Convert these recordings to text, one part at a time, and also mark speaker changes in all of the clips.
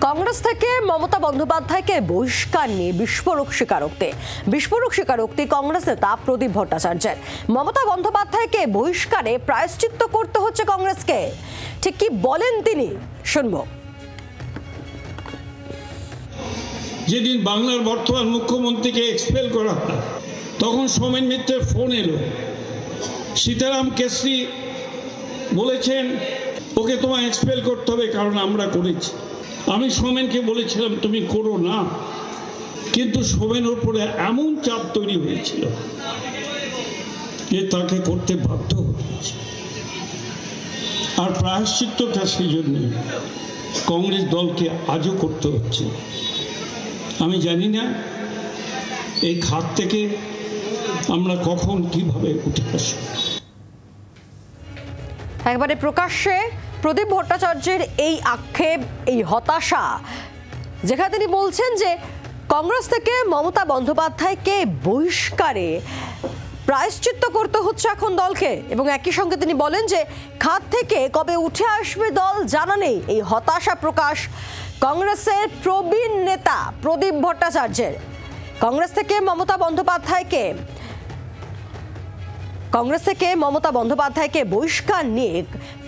Speaker 1: কংগ্রেস থেকে মমতা বন্দ্যোপাধ্যায়কে বহিষ্কার নিয়ে বিস্ফোরক স্বীকারোক্তি কংগ্রেস নেতা প্রদীপ ভট্টাচার্যের। মমতা বন্দ্যোপাধ্যায়কে বহিষ্কারে প্রায়শ্চিত্ত করতে হচ্ছে কংগ্রেসকে। ঠিক কি বলেন তিনি, শুনবো।
Speaker 2: যেদিন বাংলার বর্তমান মুখ্যমন্ত্রীকে এক্সপেল করা হয় তখন সোমেন মিত্রের ফোন এলো। সীতারাম কেশরী বলেছেন ওকে তোমায় এক্সপেল করতে হবে কারণ আমরা করেছি। আমি সোমেনকে বলেছিলাম তুমি করো না, কিন্তু সোমেনের উপরে এমন চাপ তৈরি হয়েছিল যে তাকে করতে বাধ্য হয়েছে। আর প্রায়শ্চিত্তটা সেই জন্য কংগ্রেস দলকে আজও করতে হচ্ছে। আমি জানি না এই খাত থেকে আমরা কখন কিভাবে উঠে আসব।
Speaker 1: একবারে প্রকাশ্যে প্রদীপ ভট্টাচার্যের এই আক্ষেপ, এই হতাশা, যেখানে তিনি বলছেন যে কংগ্রেস থেকে মমতা বন্দ্যোপাধ্যায়কে বহিষ্কারে প্রায়শ্চিত্ত করতে হচ্ছে এখন দলকে, এবং একই সঙ্গে তিনি বলেন যে খাত থেকে কবে উঠে আসবে দল জানা নেই। এই হতাশা প্রকাশ কংগ্রেসের প্রবীণ নেতা প্রদীপ ভট্টাচার্যের। কংগ্রেস থেকে মমতা বন্দ্যোপাধ্যায়কে বহিষ্কার নিয়ে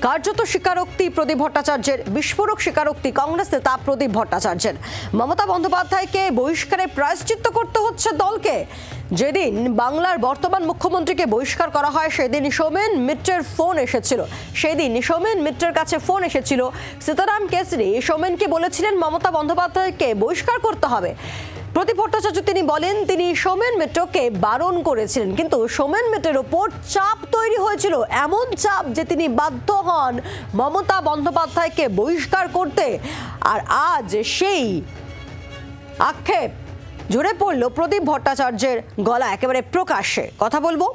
Speaker 1: কার্যত স্বীকারোক্তি প্রদীপ ভট্টাচার্যের, বিস্ফোরক স্বীকারোক্তি কংগ্রেস নেতা প্রদীপ ভট্টাচার্যের। মমতা বন্দ্যোপাধ্যায়কে বহিষ্কারে প্রায়শ্চিত্ত করতে হচ্ছে দলকে। যেদিন বাংলার বর্তমান মুখ্যমন্ত্রীকে বহিষ্কার করা হয় সেদিন সোমেন মিত্রের কাছে ফোন এসেছিল। সীতারাম কেশরী সোমেনকে বলেছিলেন মমতা বন্দ্যোপাধ্যায়কে বহিষ্কার করতে হবে। প্রদীপ ভট্টাচার্য তিনি বলেন তিনি সোমেন মিত্রকে বারণ করেছিলেন, কিন্তু সোমেন মিত্রের ওপর চাপ তৈরি হয়েছিল, এমন চাপ যে তিনি বাধ্য হন মমতা বন্দ্যোপাধ্যায়কে বহিষ্কার করতে। আর আজ সেই আক্ষেপ ঝরে পড়ল প্রদীপ ভট্টাচার্যের গলা একেবারে প্রকাশ্যে। কথা বলবো,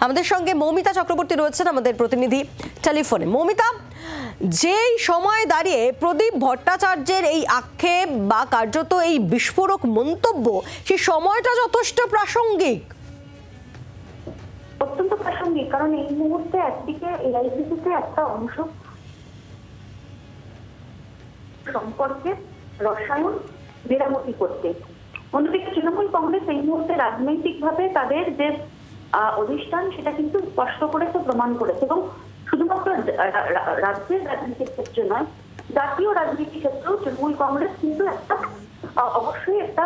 Speaker 1: আমাদের সঙ্গে মৌমিতা চক্রবর্তী রয়েছেন আমাদের প্রতিনিধি টেলিফোনে। মৌমিতা, যেই সময় দাঁড়িয়ে প্রদীপ ভট্টাচার্যের এই আক্ষেপ বা কার্যত এই বিস্ফোরক মন্তব্য, সেই সময়টা যথেষ্ট প্রাসঙ্গিক।
Speaker 3: অত্যন্ত প্রাসঙ্গিক, কারণ এই মুহূর্তে একদিকে এআইসিসিতে একটা অংশ সম্পর্কে রসায়ন মেরামতি করতে, অন্যদিকে তৃণমূল কংগ্রেস এই মুহূর্তে রাজনৈতিকভাবে তাদের যে অধিষ্ঠান সেটা কিন্তু স্পষ্ট করেছে, প্রমাণ করেছে, এবং শুধুমাত্র রাজ্যের রাজনীতির ক্ষেত্রে নয়, জাতীয় রাজনীতির ক্ষেত্রেও তৃণমূল কংগ্রেস কিন্তু একটা অবশ্যই একটা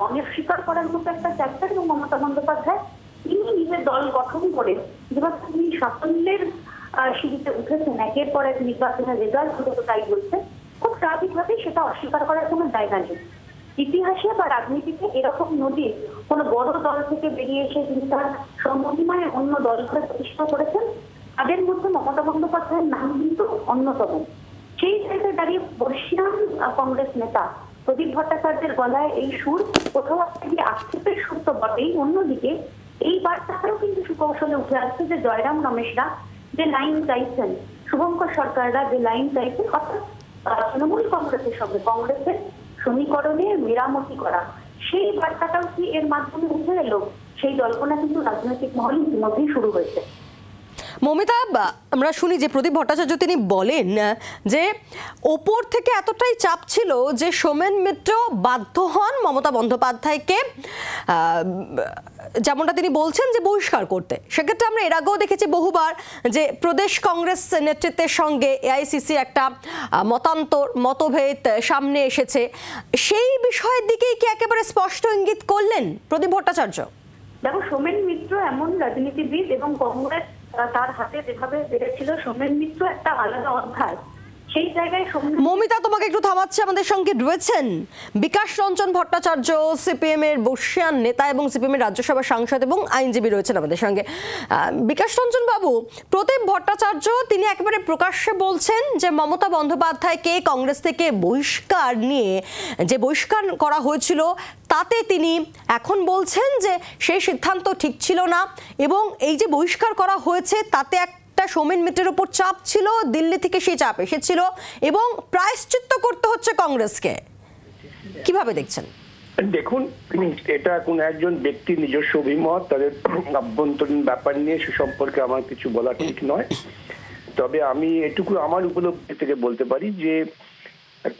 Speaker 3: অস্বীকার করার মতো একটা চ্যাপ্টার। এবং মমতা বন্দ্যোপাধ্যায় তিনি নিজের দল গঠন করে যেভাবে তিনি সাফল্যের সিঁড়িতে উঠেছেন, একের পর এক নির্বাচনের রেজাল্ট হতে তাই বলছে, খুব স্বাভাবিকভাবেই সেটা অস্বীকার করার কোনো জায়গা নেই। ইতিহাসে বা রাজনীতিতে এরকম নদীর কোনো বড় দল থেকে বেরিয়ে এসে তিনি তার সম্মতিমায় অন্য দলকে প্রতিষ্ঠা করেছেন, তাদের মধ্যে মমতা বন্দ্যোপাধ্যায়ের নাম কিন্তু অন্যতম। সেই জায়গায় দাঁড়িয়ে বর্ষিয়ান কংগ্রেস নেতা প্রদীপ ভট্টাচার্যের গলায় এই সুর, কোথাও একটা গিয়ে আক্ষেপের সুর তো বটেই, অন্যদিকে এই বার্তাটাও কিন্তু সুকৌশলে উঠে আসছে যে জয়রাম রমেশরা যে লাইন চাইছেন, শুভঙ্কর সরকাররা যে লাইন চাইছেন, অর্থাৎ তৃণমূল কংগ্রেসের সঙ্গে কংগ্রেসের সমীকরণে মেরামতি করা, সেই বার্তাটাও কি এর মাধ্যমে উঠে এলো, সেই জল্পনা কিন্তু রাজনৈতিক মহলে ইতিমধ্যেই শুরু হয়েছে।
Speaker 1: মৌমিতা, আমরা শুনি যে প্রদীপ ভট্টাচার্য তিনি বলেন যে ওপর থেকে এতটাই চাপ ছিল যে সোমেন মিত্র বাধ্য হন মমতা বন্দ্যোপাধ্যায়কে, যেমনটা তিনি বলছেন, যে বহিষ্কার করতে। সেক্ষেত্রে আমরা এর আগেও দেখেছি বহুবার যে প্রদেশ কংগ্রেস নেতৃত্বের সঙ্গে এআইসিসি একটা মতভেদ সামনে এসেছে। সেই বিষয়ের দিকেই কি একেবারে স্পষ্ট ইঙ্গিত করলেন প্রদীপ ভট্টাচার্য?
Speaker 3: দেখো, সোমেন মিত্র এমন রাজনীতিবিদ এবং কংগ্রেস তার হাতে যেভাবে বেড়েছিল, সোমেন মিত্র একটা আলাদা অধ্যায়। সেই জায়গায়
Speaker 1: মৌমিতা, তোমাকে একটু থামাচ্ছে, আমাদের সঙ্গে রয়েছেন বিকাশ রঞ্জন ভট্টাচার্য, সিপিএম এর বর্ষিয়ান নেতা এবং সিপিএম এর রাজ্যসভার সাংসদ এবং আইনজীবী রয়েছেন আমাদের সঙ্গে। বিকাশ রঞ্জন বাবু, প্রদীপ ভট্টাচার্য তিনি একেবারে প্রকাশ্যে বলছেন যে মমতা বন্দ্যোপাধ্যায়কে কংগ্রেস থেকে বহিষ্কার নিয়ে যে বহিষ্কার করা হয়েছিল তাতে তিনি এখন বলছেন যে সেই সিদ্ধান্ত ঠিক ছিল না, এবং এই যে বহিষ্কার করা হয়েছে তাতে সোমেন মিত্রের উপর চাপ ছিল, দিল্লি থেকে সেই চাপ এসেছিল এবং প্রায়শ্চিত্ত করতে হচ্ছে কংগ্রেসকে। কিভাবে দেখছেন?
Speaker 4: দেখুন, এটা কোন একজন ব্যক্তির নিজস্ব অভিমত, তাদের আভ্যন্তরীণ ব্যাপার নিয়ে সে সম্পর্কে আমার কিছু বলা ঠিক নয়। তবে আমি এটুকু আমার উপলব্ধি থেকে বলতে পারি যে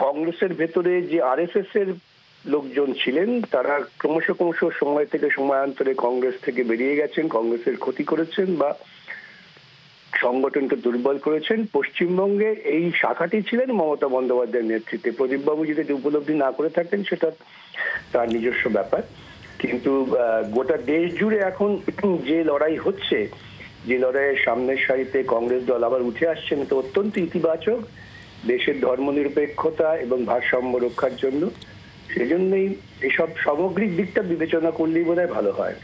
Speaker 4: কংগ্রেসের ভেতরে যে আরএসএস এর লোকজন ছিলেন তারা ক্রমশ সময় থেকে সময়ান্তরে কংগ্রেস থেকে বেরিয়ে গেছেন, কংগ্রেসের ক্ষতি করেছেন বা সংগঠনকে দুর্বল করেছেন। পশ্চিমবঙ্গে এই শাখাটি ছিলেন মমতা বন্দ্যোপাধ্যায়ের নেতৃত্বে। প্রদীপবাবু যদি উপলব্ধি না করে থাকেন সেটা তার নিজস্ব ব্যাপার, কিন্তু গোটা দেশ জুড়ে এখন যে লড়াই হচ্ছে, যে লড়াইয়ের সামনের সারিতে কংগ্রেস দল আবার উঠে আসছেন, তো অত্যন্ত ইতিবাচক দেশের ধর্মনিরপেক্ষতা এবং ভারসাম্য রক্ষার জন্য। সেজন্যই এসব সামগ্রিক দিকটা বিবেচনা করলেই বোধহয় ভালো হয়।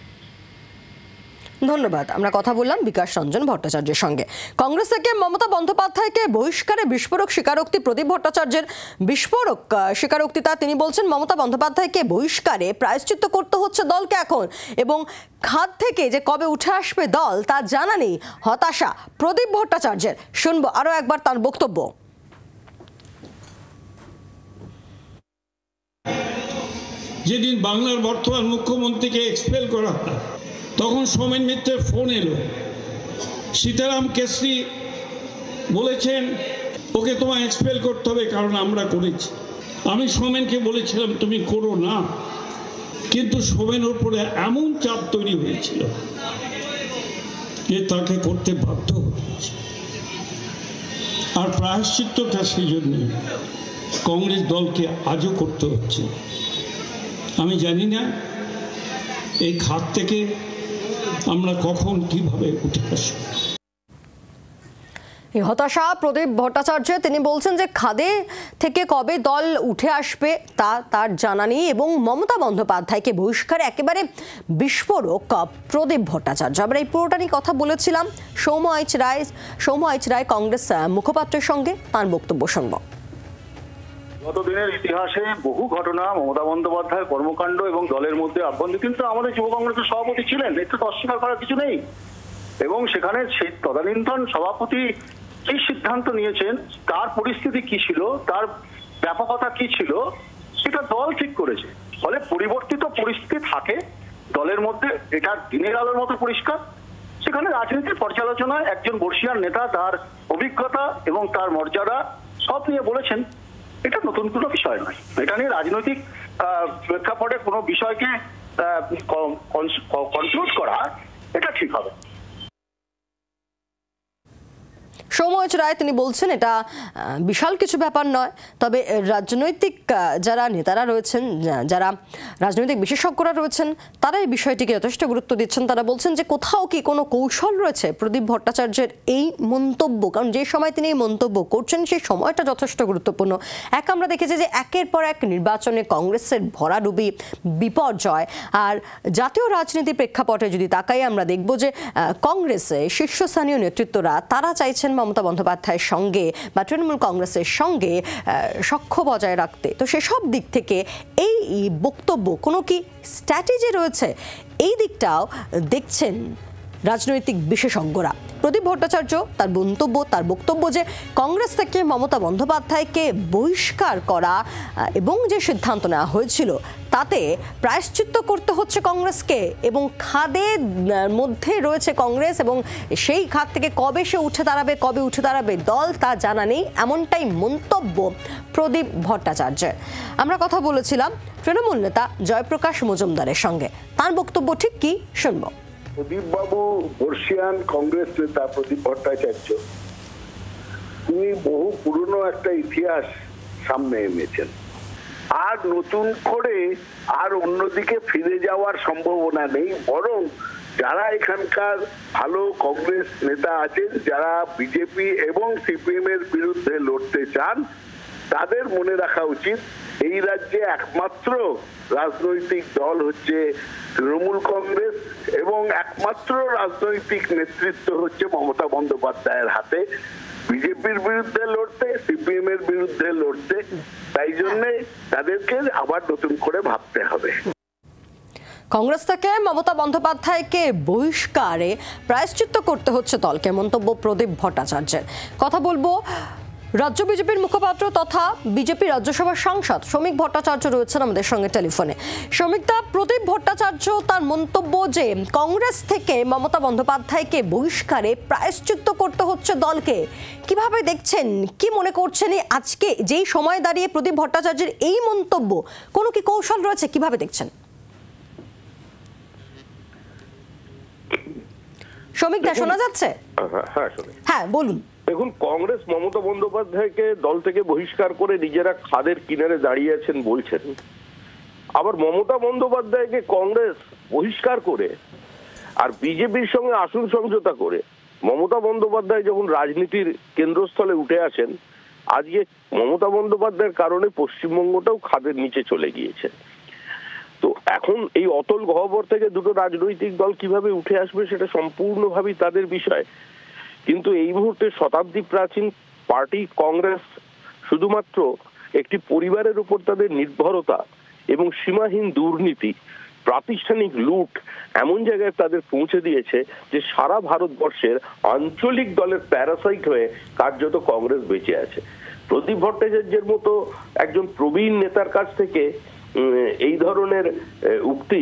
Speaker 1: ধন্যবাদ। আমরা কথা বললাম বিকাশ রঞ্জন ভট্টাচার্যের সঙ্গে। কংগ্রেস থেকে মমতা বন্দ্যোপাধ্যায়কে বহিষ্কারে বিস্ফোরক স্বীকারোক্তি প্রদীপ ভট্টাচার্যের। বিস্ফোরক স্বীকারোক্তি তা তিনি বলছেন বন্দ্যোপাধ্যায়কে বহিষ্কারে প্রায়শ্চিত্ত করতে হচ্ছে দলকে এখন, এবং খাদ থেকে যে কবে উঠে আসবে দল তা জানা নেই। হতাশা প্রদীপ ভট্টাচার্যের। শুনবো আরো একবার তার বক্তব্য।
Speaker 2: যেদিন বাংলার বর্তমান মুখ্যমন্ত্রীকে এক্সপেল করা হয় তখন সোমেন মিত্রের ফোন এলো। সীতারাম কেশরী বলেছেন ওকে তোমায় এক্সপেল করতে হবে কারণ আমরা করেছি। আমি সোমেনকে বলেছিলাম তুমি করো না, কিন্তু সোমেনের উপরে এমন চাপ তৈরি হয়েছিল যে তাকে করতে বাধ্য হয়েছে। আর প্রায়শ্চিত্তটা সেই জন্য কংগ্রেস দলকে আজও করতে হচ্ছে। আমি জানি না এই খাত থেকে আমরা কখন কিভাবে উঠে আসব।
Speaker 1: এই হতাশা প্রদীপ ভট্টাচার্য। তিনি বলছেন যে খাদে থেকে কবে দল উঠে আসবে তা তার জানা নেই, এবং মমতা বন্দ্যোপাধ্যায়কে বহিষ্কারে একেবারে বিস্ফোরক প্রদীপ ভট্টাচার্য। আমরা এই পুরোটা নিয়ে কথা বলেছিলাম সৌম্য এইচ রায় কংগ্রেস মুখপাত্রের সঙ্গে। তার বক্তব্য শুনব।
Speaker 5: গত দিনের ইতিহাসে বহু ঘটনা মমতা বন্দ্যোপাধ্যায়ের কর্মকাণ্ড এবং দলের মধ্যে আভ্যন্তরীণ, কিন্তু আমাদের যুব কংগ্রেসের সভাপতি ছিলেন, এটা তো অস্বীকার করার কিছু নেই। এবং সেখানে সেই তদানীন্তন সভাপতি কি সিদ্ধান্ত নিয়েছেন, তার পরিস্থিতি কি ছিল, তার ব্যাপকতা কি ছিল, সেটা দল ঠিক করেছে। ফলে পরিবর্তিত পরিস্থিতি থাকে দলের মধ্যে, এটা দিনের আলোর মতো পরিষ্কার। সেখানে রাজনীতির পর্যালোচনায় একজন বর্ষিয়ান নেতা তার অভিজ্ঞতা এবং তার মর্যাদা সব নিয়ে বলেছেন, এটা নতুন কোনো বিষয় নয়। এটা নিয়ে রাজনৈতিক প্রেক্ষাপটে কোনো বিষয়কে কনক্লুড করা এটা ঠিক হবে।
Speaker 1: সৌম্য রায় তিনি বলছেন এটা বিশাল কিছু ব্যাপার নয়, তবে রাজনৈতিক যারা নেতারা রয়েছেন, যারা রাজনৈতিক বিশেষজ্ঞরা রয়েছেন, তারা এই বিষয়টিকে যথেষ্ট গুরুত্ব দিচ্ছেন। তারা বলছেন যে কোথাও কি কোনো কৌশল রয়েছে প্রদীপ ভট্টাচার্যের এই মন্তব্য, কারণ যে সময় তিনি এই মন্তব্য করছেন সেই সময়টা যথেষ্ট গুরুত্বপূর্ণ। আমরা দেখেছি যে একের পর এক নির্বাচনে কংগ্রেসের ভরাডুবি, বিপর্যয়। আর জাতীয় রাজনীতি প্রেক্ষাপটে যদি তাকাই আমরা দেখব যে কংগ্রেসে শীর্ষস্থানীয় নেতৃত্বরা তারা চাইছেন মমতা বন্দ্যোপাধ্যায়ের সঙ্গে বা তৃণমূল কংগ্রেসের সঙ্গে সখ্য বজায় রাখতে। তো সেসব দিক থেকে এই বক্তব্য কোনো কি স্ট্র্যাটেজি রয়েছে, এই দিকটাও দেখছেন রাজনৈতিক বিশেষজ্ঞরা। প্রদীপ ভট্টাচার্য তার বক্তব্য যে কংগ্রেস থেকে মমতা বন্দ্যোপাধ্যায়কে বহিষ্কার করা এবং যে সিদ্ধান্ত নেওয়া হয়েছিল তাতে প্রায়শ্চিত্ত করতে হচ্ছে কংগ্রেসকে, এবং খাদের মধ্যে রয়েছে কংগ্রেস, এবং সেই খাদ থেকে কবে উঠে দাঁড়াবে দল তা জানা নেই, এমনটাই মন্তব্য প্রদীপ ভট্টাচার্যের। আমরা কথা বলেছিলাম তৃণমূল নেতা জয়প্রকাশ মজুমদারের সঙ্গে। তার বক্তব্য ঠিক কি শুনবো।
Speaker 6: প্রদীপ বাবু বর্ষিয়ান কংগ্রেস নেতা প্রদীপ ভট্টাচার্য, তিনি বহু পুরনো একটা ইতিহাস সামনে এনেছেন। আর নতুন করে আর অন্যদিকে ফিরে যাওয়ার সম্ভাবনা নেই, বরং যারা এখানকার ভালো কংগ্রেস নেতা আছেন, যারা বিজেপি এবং সিপিএম এর বিরুদ্ধে লড়তে চান, তাদের মনে রাখা উচিত এই রাজ্যে একমাত্র রাজনৈতিক দল হচ্ছে তৃণমূল কংগ্রেস, এবং একমাত্র রাজনৈতিক নেতৃত্ব হচ্ছে মমতা বন্দ্যোপাধ্যায়ের হাতে। বিজেপির বিরুদ্ধে লড়তে, সিপিএম এর বিরুদ্ধে লড়তে, তাই জন্য তাদেরকে আবার নতুন করে ভাবতে হবে।
Speaker 1: কংগ্রেস থেকে মমতা বন্দ্যোপাধ্যায়কে বহিষ্কারে প্রায়শ্চিত্ত করতে হচ্ছে দলকে, মন্তব্য প্রদীপ ভট্টাচার্যের। কথা বলবো রাজ্য বিজেপির মুখপাত্র তথা বিজেপি রাজ্যসভার সাংসদ শ্রমিক ভট্টাচার্য রয়েছেন আমাদের সঙ্গে টেলিফোনে। শ্রমিকদা, প্রদীপ ভট্টাচার্য তার মন্তব্য যে কংগ্রেস থেকে মমতা বন্দ্যোপাধ্যায়কে বহিষ্কারে প্রায়শ্চিত্ত করতে হচ্ছে দলকে, কিভাবে দেখছেন, কি মনে করছেন আজকে যেই সময় দাঁড়িয়ে প্রদীপ ভট্টাচার্যের এই মন্তব্য, কোনো কি কৌশল রয়েছে, কিভাবে দেখছেন? শ্রমিকদা শোনা যাচ্ছে? হ্যাঁ বলুন।
Speaker 7: দেখুন, কংগ্রেস মমতা বন্দ্যোপাধ্যায়কে দল থেকে বহিষ্কার করে নিজেরা খাদের কিনারে দাঁড়িয়ে আছেন বলছেন, আবার মমতা বন্দ্যোপাধ্যায়কে কংগ্রেস বহিষ্কার করে আর বিজেপির সঙ্গে আসন সমঝোতা করে মমতা বন্দ্যোপাধ্যায় যখন রাজনীতির কেন্দ্রস্থলে উঠে আসেন, আজকে মমতা বন্দ্যোপাধ্যায়ের কারণে পশ্চিমবঙ্গটাও খাদের নিচে চলে গিয়েছে। তো এখন এই অতল গহ্বর থেকে দুটো রাজনৈতিক দল কিভাবে উঠে আসবে সেটা সম্পূর্ণভাবেই তাদের বিষয়। কিন্তু এই মুহূর্তে শতাব্দী প্রাচীন পার্টি কংগ্রেস শুধুমাত্র একটি পরিবারের উপর তাদের নির্ভরতা এবং সীমাহীন দুর্নীতি, প্রাতিষ্ঠানিক লুট এমন জায়গায় তাদের পৌঁছে দিয়েছে যে সারা ভারতবর্ষের আঞ্চলিক দলের প্যারাসাইট হয়ে কার্যত কংগ্রেস বেঁচে আছে। প্রদীপ ভট্টাচার্যের মতো একজন প্রবীণ নেতার কাছ থেকে এই ধরনের উক্তি,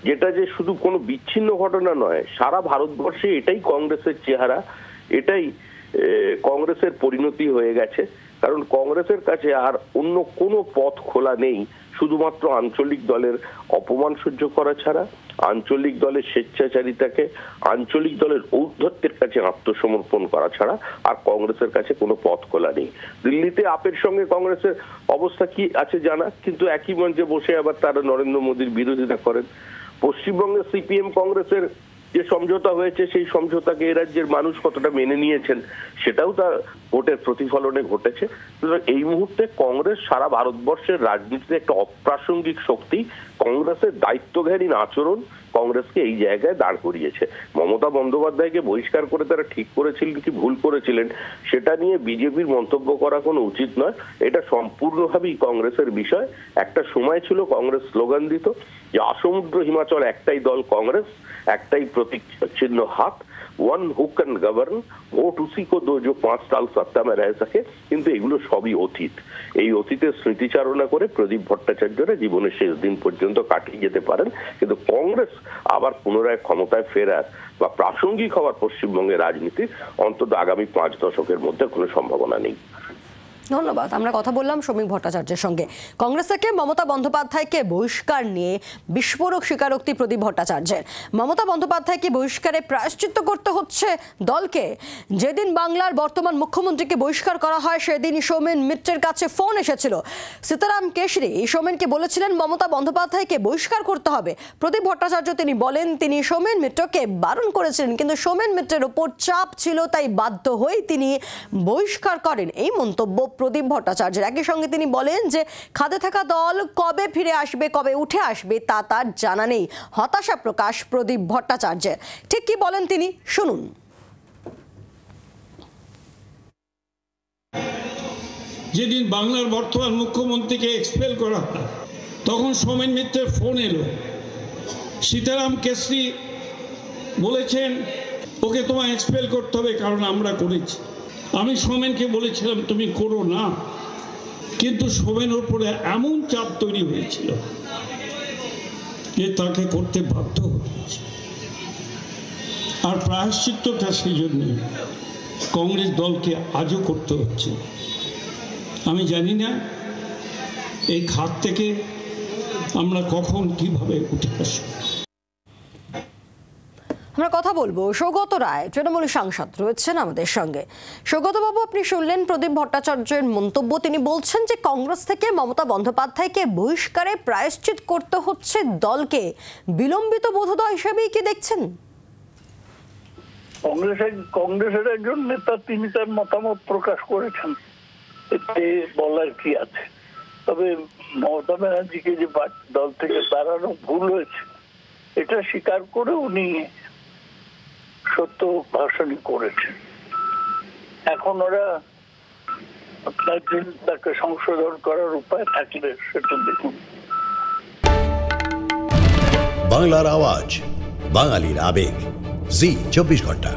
Speaker 7: যেটা যে শুধু কোনো বিচ্ছিন্ন ঘটনা নয়, সারা ভারতবর্ষে এটাই কংগ্রেসের চেহারা, এটাই কংগ্রেসের পরিণতি হয়ে গেছে। কারণ কংগ্রেসের কাছে আর অন্য কোনো পথ খোলা নেই, শুধুমাত্র আঞ্চলিক দলের অপমান সহ্য করা ছাড়া, আঞ্চলিক দলের স্বেচ্ছাচারিতাকে, আঞ্চলিক দলের ঔদ্ধত্যের কাছে আত্মসমর্পণ করা ছাড়া আর কংগ্রেসের কাছে কোনো পথ খোলা নেই। দিল্লিতে আপের সঙ্গে কংগ্রেসের অবস্থা কি আছে জানা, কিন্তু একই মঞ্চে বসে আবার তারা নরেন্দ্র মোদীর বিরোধিতা করেন। পশ্চিমবঙ্গে সিপিএম কংগ্রেসের যে সমঝোতা হয়েছে, সেই সমঝোতাকে এ রাজ্যের মানুষ কতটা মেনে নিয়েছেন সেটাও তার ভোটের প্রতিফলনে ঘটেছে। এই মুহূর্তে কংগ্রেস সারা ভারতবর্ষের রাজনীতিতে একটা অপ্রাসঙ্গিক শক্তি। কংগ্রেসের দায়িত্বজ্ঞানহীন আচরণ কংগ্রেসকে এই জায়গায় দাঁড় করিয়েছে। মমতা বন্দ্যোপাধ্যায়কে বহিষ্কার করে তারা ঠিক করেছিলেন কি ভুল করেছিলেন সেটা নিয়ে বিজেপির মন্তব্য করা কোনো উচিত নয়। এটা সম্পূর্ণভাবেই কংগ্রেসের বিষয়। একটা সময় ছিল কংগ্রেস স্লোগান দিত যে আসমুদ্র হিমাচল একটাই দল কংগ্রেস, একটাই প্রতীক চিহ্ন হাত, one who can govern, vote উসি কো দো जो 5 साल सत्ता में रह सके। কিন্তু এগুলো সবই অতীত। এই অতীতের স্মৃতিচারণা করে প্রদীপ ভট্টাচার্যরা জীবনের শেষ দিন পর্যন্ত কাটিয়ে যেতে পারেন, কিন্তু কংগ্রেস আবার পুনরায় ক্ষমতায় ফেরার বা প্রাসঙ্গিক হওয়ার পশ্চিমবঙ্গের রাজনীতির অন্তত আগামী 5 দশকের মধ্যে কোনো সম্ভাবনা নেই।
Speaker 1: ধন্যবাদ। আমরা কথা বললাম শ্রমিক ভট্টাচার্যের সঙ্গে। কংগ্রেস থেকে মমতা বন্দ্যোপাধ্যায়কে বহিষ্কার নিয়ে বিস্ফোরক স্বীকারোক্তি প্রদীপ ভট্টাচার্যের। মমতা বন্দ্যোপাধ্যায়কে বহিষ্কারে প্রায়শ্চিত্ত করতে হচ্ছে দলকে। যেদিন বাংলার বর্তমান মুখ্যমন্ত্রীকে বহিষ্কার করা হয় সেদিন সৌমেন মিত্রের কাছে ফোন এসেছিল। সীতারাম কেশরী সৌমেনকে বলেছিলেন মমতা বন্দ্যোপাধ্যায়কে বহিষ্কার করতে হবে। প্রদীপ ভট্টাচার্য তিনি বলেন তিনি সৌমেন মিত্রকে বারণ করেছিলেন, কিন্তু সৌমেন মিত্রের ওপর চাপ ছিল, তাই বাধ্য হয়ে তিনি বহিষ্কার করেন। এই মন্তব্য প্রদীপ ভট্টাচার্যের। একই সঙ্গে তিনি বলেন যে খাদে থাকা দল কবে ফিরে আসবে, কবে উঠে আসবে তা তার জানা নেই। হতাশা প্রকাশ প্রদীপ ভট্টাচার্যের। ঠিক কি বলেন তিনি, শুনুন।
Speaker 2: যেদিন বাংলার বর্তমান মুখ্যমন্ত্রীকে এক্সপেল করা হয় তখন সৌমেন মিত্রের ফোন এলো। সীতারাম কেশরী বলেছেন ওকে তোমায় এক্সপেল করতে হবে কারণ আমরা করেছি। আমি সৌমেনকে বলেছিলাম তুমি করো না, কিন্তু সৌমেনের উপরে এমন চাপ তৈরি হয়েছিল যে তাকে করতে বাধ্য হয়েছে। আর প্রায়শ্চিত্তটা সেই জন্য কংগ্রেস দলকে আজও করতে হচ্ছে। আমি জানি না এই খাত থেকে আমরা কখন কিভাবে উঠে আসবো।
Speaker 1: আমরা কথা বলবো সৌগত রায়, তৃণমূল সাংসদ রয়েছেন আমাদের সঙ্গে। সৌগত বাবু, আপনি শুনলেন প্রদীপ ভট্টাচার্যের মন্তব্য। তিনি বলছেন যে কংগ্রেস থেকে মমতা বন্দ্যোপাধ্যায়কে বহিষ্কারে প্রায়শ্চিত করতে হচ্ছে দলকে। বিলম্বিত বোধোদয় হিসেবেই কি দেখছেন?
Speaker 6: কংগ্রেসের একজন নেতা তিনি তার মতামত প্রকাশ করেছেন, এতে বলার কি আছে। তবে মমতা ব্যানার্জিকে যে দল থেকে তাড়ানো ভুল হয়েছে এটা স্বীকার করে উনি সত্য ভাষণই করেছেন। এখন ওরা আপনার তাকে সংশোধন করার উপায় থাকলে সেটা দেখুন।
Speaker 8: বাংলার আওয়াজ, বাঙালির আবেগ, জি 24 ঘন্টা।